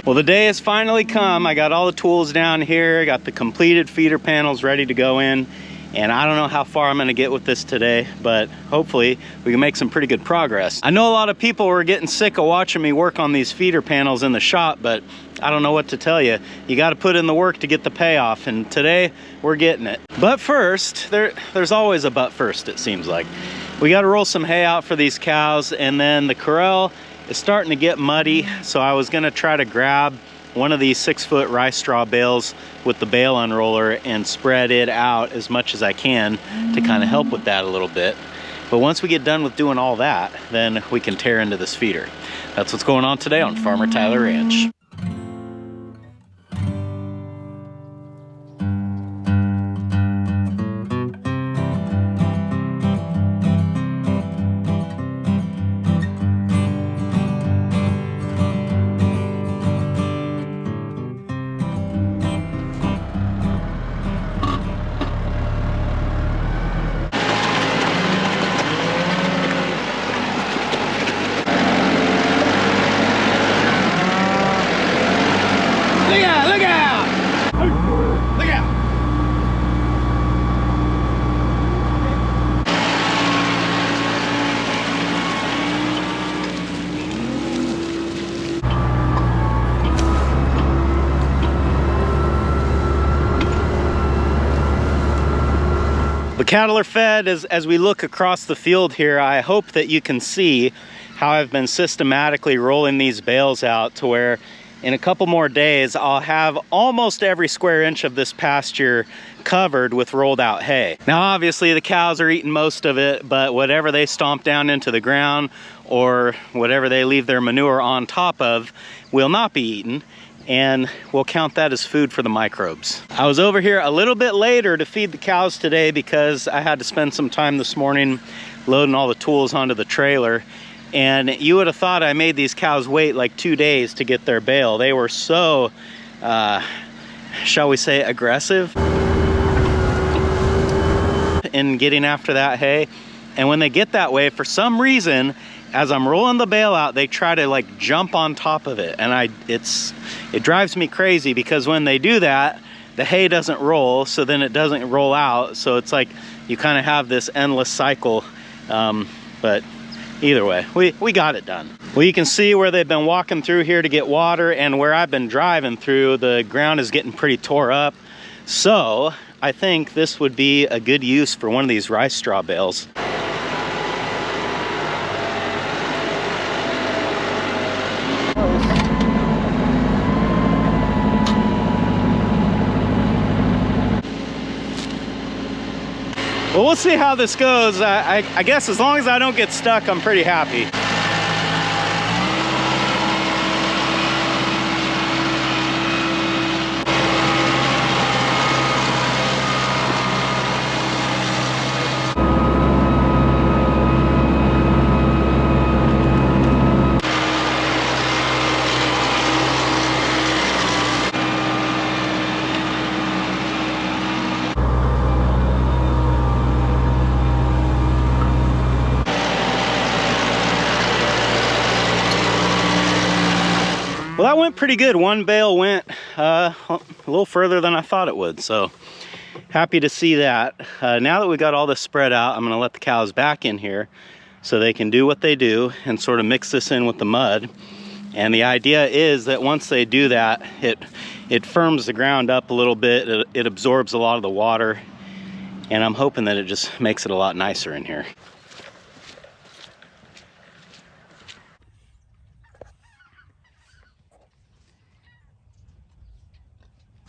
Well, the day has finally come. I got all the tools down here, got the completed feeder panels ready to go in, and I don't know how far I'm gonna get with this today, but hopefully we can make some pretty good progress. I know a lot of people were getting sick of watching me work on these feeder panels in the shop, but I don't know what to tell you. You gotta put in the work to get the payoff, and today we're getting it. But first, there's always a but first, it seems like. We gotta roll some hay out for these cows, and then the corral is starting to get muddy, so I was gonna try to grab one of these 6-foot rice straw bales with the bale unroller and spread it out as much as I can to kind of help with that a little bit. But once we get done with doing all that, then we can tear into this feeder. That's what's going on today on Farmer Tyler Ranch. The cattle are fed. As we look across the field here, I hope that you can see how I've been systematically rolling these bales out to where in a couple more days I'll have almost every square inch of this pasture covered with rolled out hay. Now obviously the cows are eating most of it, but whatever they stomp down into the ground or whatever they leave their manure on top of will not be eaten, and we'll count that as food for the microbes. I was over here a little bit later to feed the cows today because I had to spend some time this morning loading all the tools onto the trailer, and you would have thought I made these cows wait like 2 days to get their bale. They were so, shall we say, aggressive in getting after that hay. And when they get that way, for some reason, as I'm rolling the bale out, they try to like jump on top of it, and it drives me crazy because when they do that, the hay doesn't roll, so then it doesn't roll out, so it's like you kind of have this endless cycle. But either way, we got it done. Well, you can see where they've been walking through here to get water, and where I've been driving through, the ground is getting pretty tore up. So I think this would be a good use for one of these rice straw bales. Well, we'll see how this goes. I guess as long as I don't get stuck, I'm pretty happy. Well, that went pretty good. One bale went a little further than I thought it would, so happy to see that. Now that we got all this spread out, I'm gonna let the cows back in here so they can do what they do and sort of mix this in with the mud. And the idea is that once they do that, it firms the ground up a little bit, it absorbs a lot of the water, and I'm hoping that it just makes it a lot nicer in here.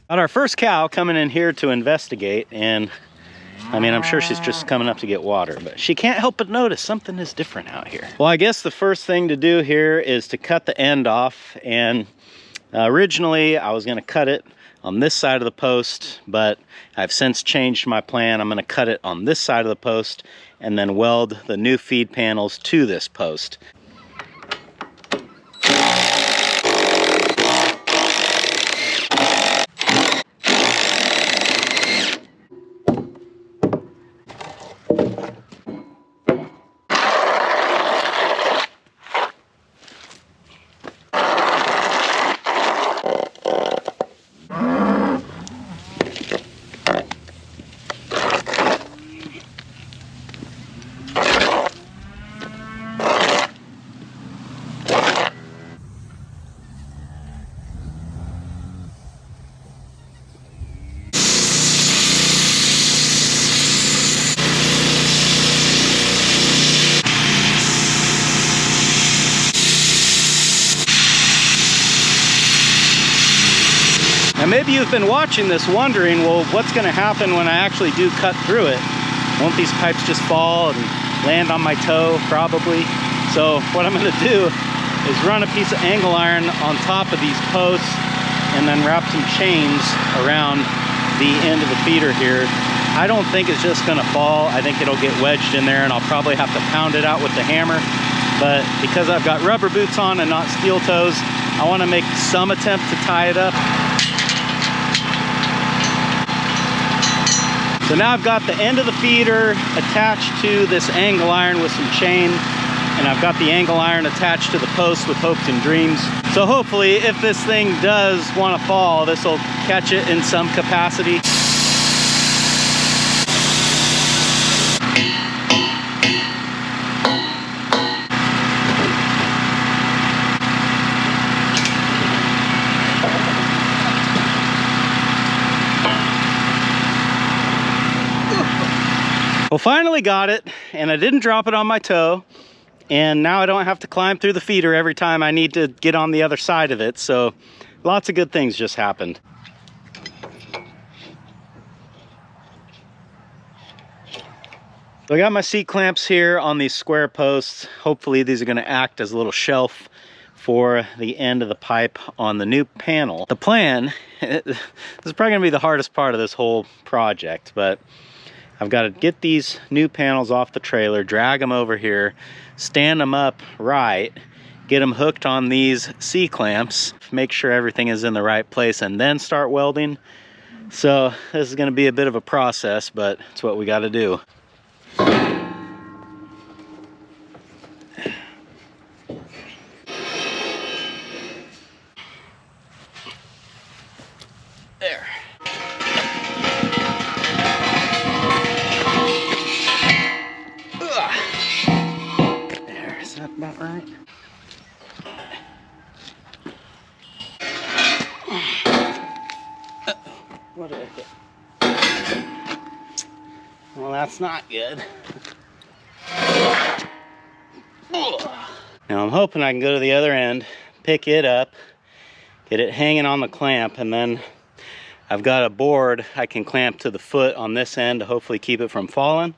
Got our first cow coming in here to investigate, and I mean, I'm sure she's just coming up to get water, but she can't help but notice something is different out here. Well, I guess the first thing to do here is to cut the end off, and originally I was gonna cut it on this side of the post, but I've since changed my plan. I'm gonna cut it on this side of the post and then weld the new feed panels to this post. maybe you've been watching this wondering, well, what's gonna happen when I actually do cut through it? Won't these pipes just fall and land on my toe? Probably. So what I'm gonna do is run a piece of angle iron on top of these posts and then wrap some chains around the end of the feeder here. I don't think it's just gonna fall. I think it'll get wedged in there and I'll probably have to pound it out with the hammer. But because I've got rubber boots on and not steel toes, I wanna make some attempt to tie it up. So now I've got the end of the feeder attached to this angle iron with some chain, and I've got the angle iron attached to the post with hopes and dreams. So hopefully, if this thing does want to fall, this will catch it in some capacity. Well, finally got it, and I didn't drop it on my toe, and now I don't have to climb through the feeder every time I need to get on the other side of it, so lots of good things just happened. So I got my C-clamps here on these square posts. Hopefully these are going to act as a little shelf for the end of the pipe on the new panel. The plan, this is probably going to be the hardest part of this whole project, but I've got to get these new panels off the trailer, drag them over here, stand them up right, get them hooked on these C-clamps, make sure everything is in the right place, and then start welding. So this is going to be a bit of a process, but it's what we got to do. There. There, is that about right? What did I hit? Well, that's not good. Now I'm hoping I can go to the other end, pick it up, get it hanging on the clamp, and then I've got a board I can clamp to the foot on this end to hopefully keep it from falling.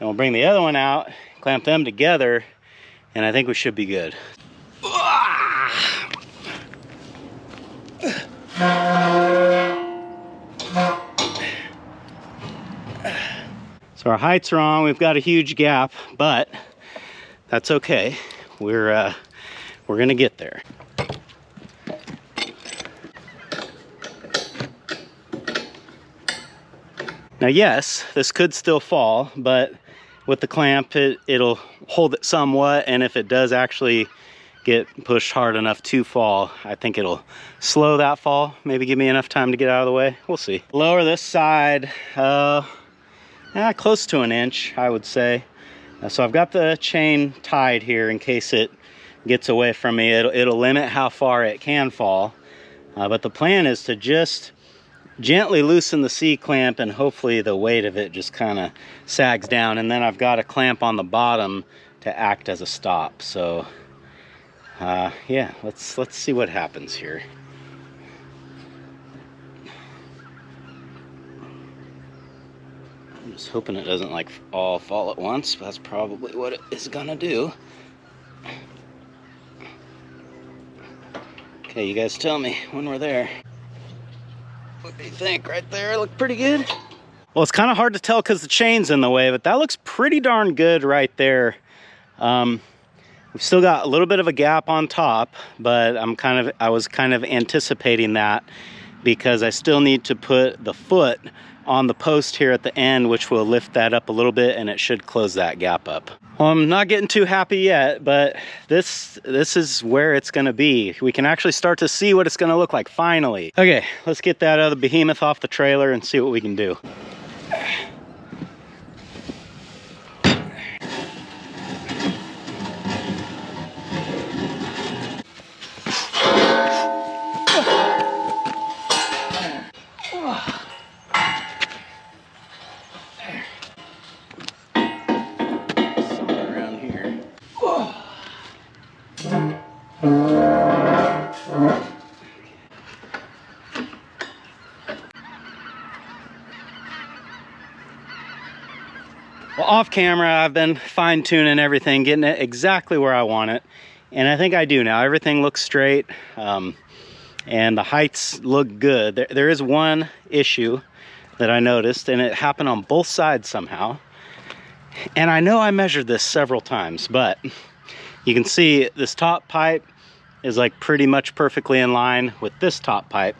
And we'll bring the other one out, clamp them together, and I think we should be good. So our height's wrong, we've got a huge gap, but that's okay. We're gonna get there. Now yes, this could still fall, but with the clamp it'll hold it somewhat, and if it does actually get pushed hard enough to fall, I think it'll slow that fall, maybe give me enough time to get out of the way. We'll see. Lower this side close to an inch, I would say. So I've got the chain tied here in case it gets away from me. It'll limit how far it can fall, but the plan is to just gently loosen the C-clamp, and hopefully the weight of it just kind of sags down, and then I've got a clamp on the bottom to act as a stop. So yeah, let's see what happens here. I'm just hoping it doesn't like all fall at once, but that's probably what it is gonna do. Okay, you guys tell me when we're there. What do you think? Right there, look pretty good? Well, it's kind of hard to tell because the chain's in the way, but that looks pretty darn good right there. We've still got a little bit of a gap on top, but I was kind of anticipating that because I still need to put the foot on the post here at the end, which will lift that up a little bit, and it should close that gap up. Well, I'm not getting too happy yet, but this is where it's gonna be. We can actually start to see what it's gonna look like finally. Okay, let's get that other behemoth off the trailer and see what we can do. Well, off camera, I've been fine tuning everything, getting it exactly where I want it. And I think I do now. Everything looks straight, and the heights look good. There is one issue that I noticed, and it happened on both sides somehow. And I know I measured this several times, but you can see this top pipe is like pretty much perfectly in line with this top pipe.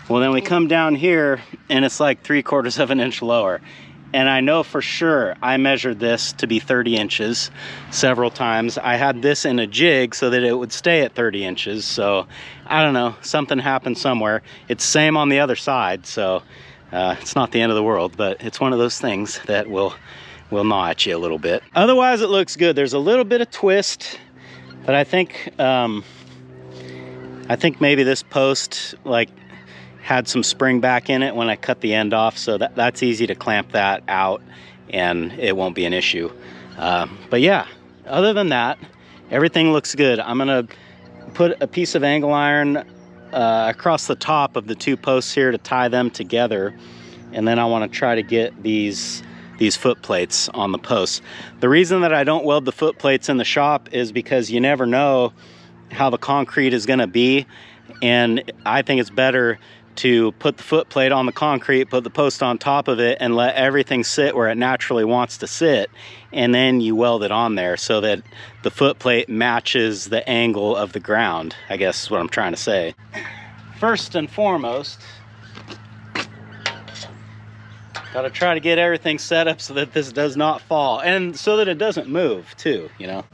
Well, then we come down here and it's like 3/4 of an inch lower. And I know for sure I measured this to be 30 inches several times. I had this in a jig so that it would stay at 30 inches. So I don't know, something happened somewhere. It's same on the other side, so it's not the end of the world, but it's one of those things that will gnaw at you a little bit. Otherwise, it looks good. There's a little bit of twist, but I think maybe this post like had some spring back in it when I cut the end off, so that's easy to clamp that out and it won't be an issue. But yeah, other than that, everything looks good. I'm gonna put a piece of angle iron across the top of the two posts here to tie them together, and then I want to try to get these foot plates on the posts. The reason that I don't weld the foot plates in the shop is because you never know how the concrete is going to be, and I think it's better to put the foot plate on the concrete, put the post on top of it, and let everything sit where it naturally wants to sit, and then you weld it on there so that the foot plate matches the angle of the ground, I guess is what I'm trying to say. First and foremost, gotta try to get everything set up so that this does not fall, and so that it doesn't move too, you know.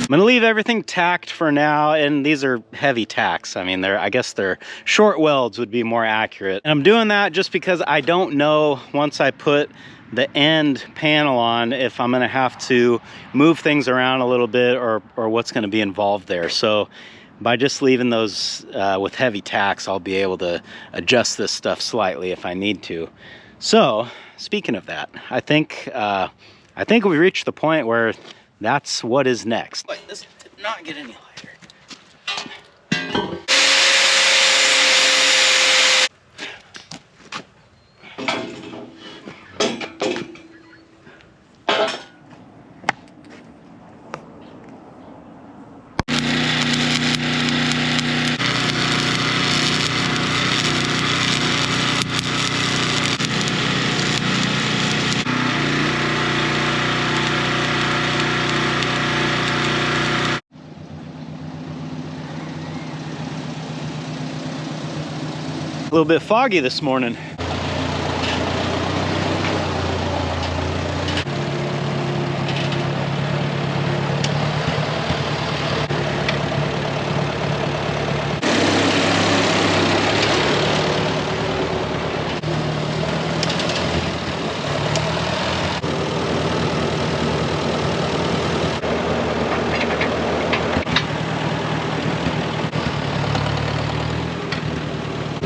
I'm gonna leave everything tacked for now, and these are heavy tacks. I mean, I guess they're short welds would be more accurate. And I'm doing that just because I don't know once I put the end panel on if I'm gonna have to move things around a little bit or what's gonna be involved there. So by just leaving those with heavy tacks, I'll be able to adjust this stuff slightly if I need to. So speaking of that, I think we reached the point where that's what is next. Wait, this did not get any lighter. A little bit foggy this morning.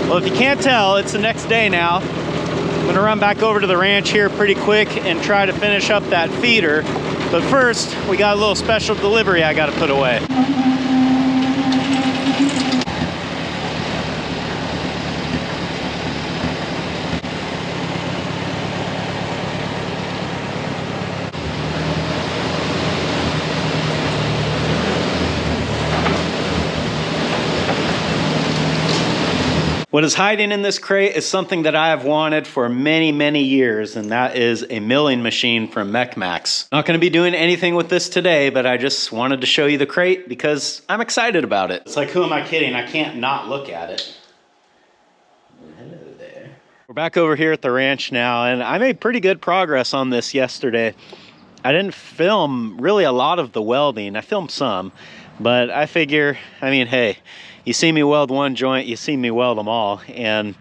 Well, if you can't tell, it's the next day now. I'm gonna run back over to the ranch here pretty quick and try to finish up that feeder. But first, we got a little special delivery I gotta put away. What is hiding in this crate is something that I have wanted for many, many years, and that is a milling machine from Mech Maxx. Not going to be doing anything with this today, but I just wanted to show you the crate because I'm excited about it. It's like, who am I kidding? I can't not look at it. Hello there. We're back over here at the ranch now, and I made pretty good progress on this yesterday. I didn't film really a lot of the welding. I filmed some, but I figure, I mean, hey, you see me weld one joint, you see me weld them all. And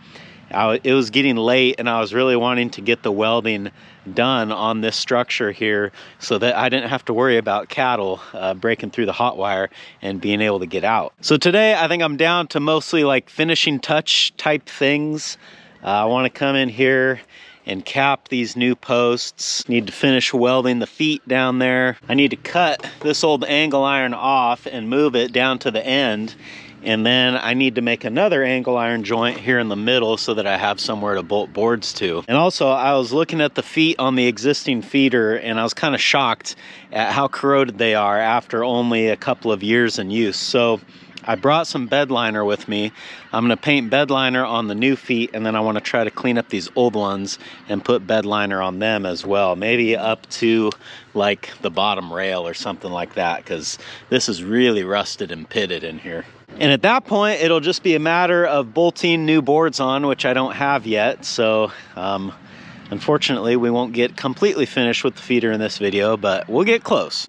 it was getting late and I was really wanting to get the welding done on this structure here so that I didn't have to worry about cattle breaking through the hot wire and being able to get out. So today I think I'm down to mostly like finishing touch type things. I want to come in here and cap these new posts. Need to finish welding the feet down there. I need to cut this old angle iron off and move it down to the end. And then I need to make another angle iron joint here in the middle so that I have somewhere to bolt boards to. And also, I was looking at the feet on the existing feeder, and I was kind of shocked at how corroded they are after only a couple of years in use. So I brought some bed liner with me. I'm gonna paint bed liner on the new feet, and then I wanna try to clean up these old ones and put bed liner on them as well. Maybe up to like the bottom rail or something like that, because this is really rusted and pitted in here. And at that point, it'll just be a matter of bolting new boards on, which I don't have yet. So unfortunately, we won't get completely finished with the feeder in this video, but we'll get close.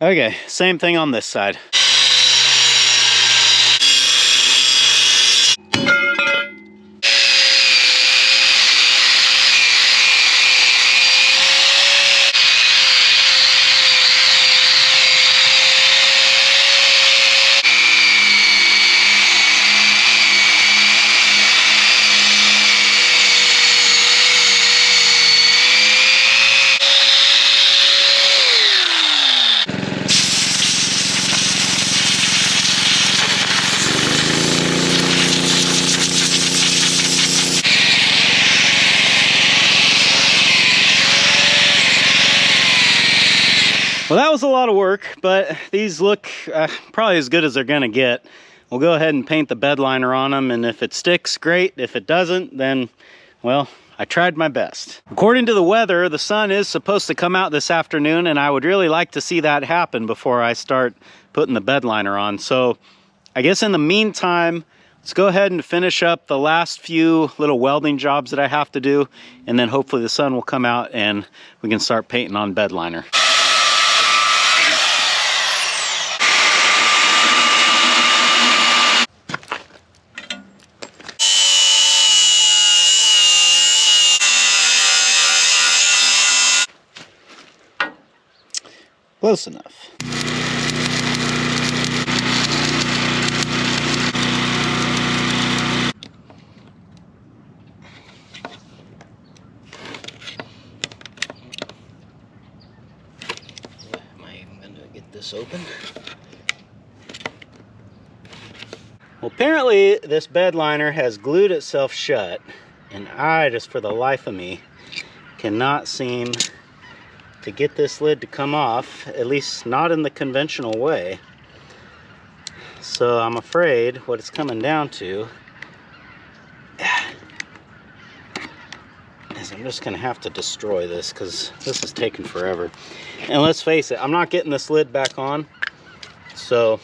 Okay, same thing on this side. Well, that was a lot of work, but these look probably as good as they're gonna get. We'll go ahead and paint the bed liner on them, and if it sticks, great. If it doesn't, then, well, I tried my best. According to the weather, the sun is supposed to come out this afternoon, and I would really like to see that happen before I start putting the bed liner on. So I guess in the meantime, let's go ahead and finish up the last few little welding jobs that I have to do, and then hopefully the sun will come out and we can start painting on bed liner. Close enough. Am I even going to get this open? Well, apparently this bed liner has glued itself shut, and I just for the life of me cannot seem to get this lid to come off, at least not in the conventional way. So I'm afraid what it's coming down to is I'm just gonna have to destroy this, because this is taking forever. And let's face it, I'm not getting this lid back on, so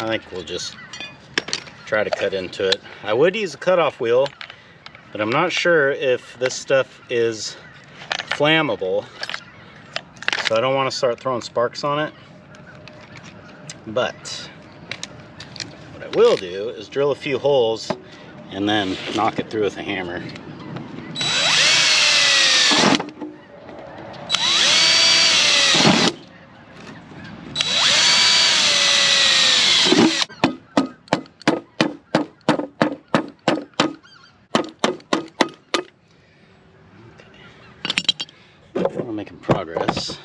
I think we'll just try to cut into it. I would use a cutoff wheel, but I'm not sure if this stuff is flammable, so I don't want to start throwing sparks on it. But what I will do is drill a few holes and then knock it through with a hammer. We're making progress.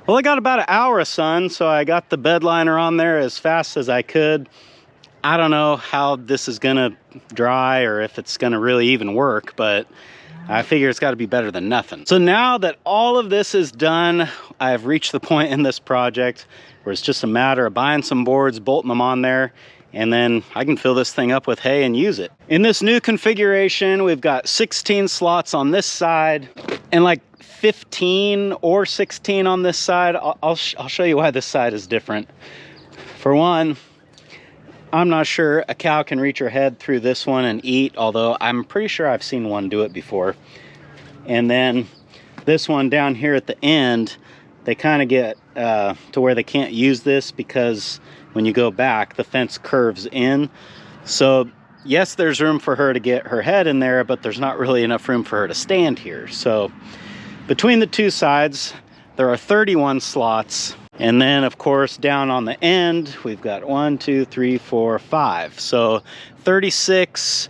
Well, I got about an hour of sun, so I got the bed liner on there as fast as I could. I don't know how this is gonna dry or if it's gonna really even work, but I figure it's got to be better than nothing. So now that all of this is done, I've reached the point in this project where it's just a matter of buying some boards, bolting them on there, and then I can fill this thing up with hay and use it. In this new configuration, we've got 16 slots on this side and like 15 or 16 on this side. I'll show you why this side is different. For one, I'm not sure a cow can reach her head through this one and eat, although I'm pretty sure I've seen one do it before. And then this one down here at the end, they kind of get to where they can't use this because when you go back, the fence curves in. So yes, there's room for her to get her head in there, but there's not really enough room for her to stand here. So between the two sides, there are 31 slots. And then of course, down on the end, we've got 1, 2, 3, 4, 5. So 36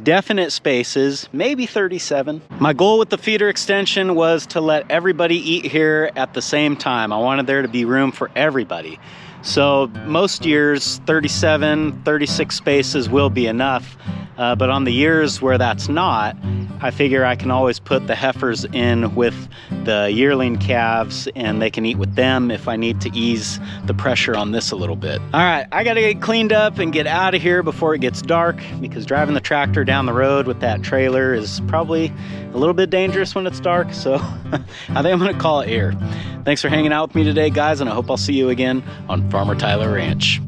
definite spaces, maybe 37. My goal with the feeder extension was to let everybody eat here at the same time. I wanted there to be room for everybody. So most years, 37, 36 spaces will be enough. But on the years where that's not, I figure I can always put the heifers in with the yearling calves and they can eat with them if I need to ease the pressure on this a little bit. All right, I gotta get cleaned up and get out of here before it gets dark, because driving the tractor down the road with that trailer is probably a little bit dangerous when it's dark. So I think I'm gonna call it here. Thanks for hanging out with me today, guys, and I hope I'll see you again on Farmer Tyler Ranch.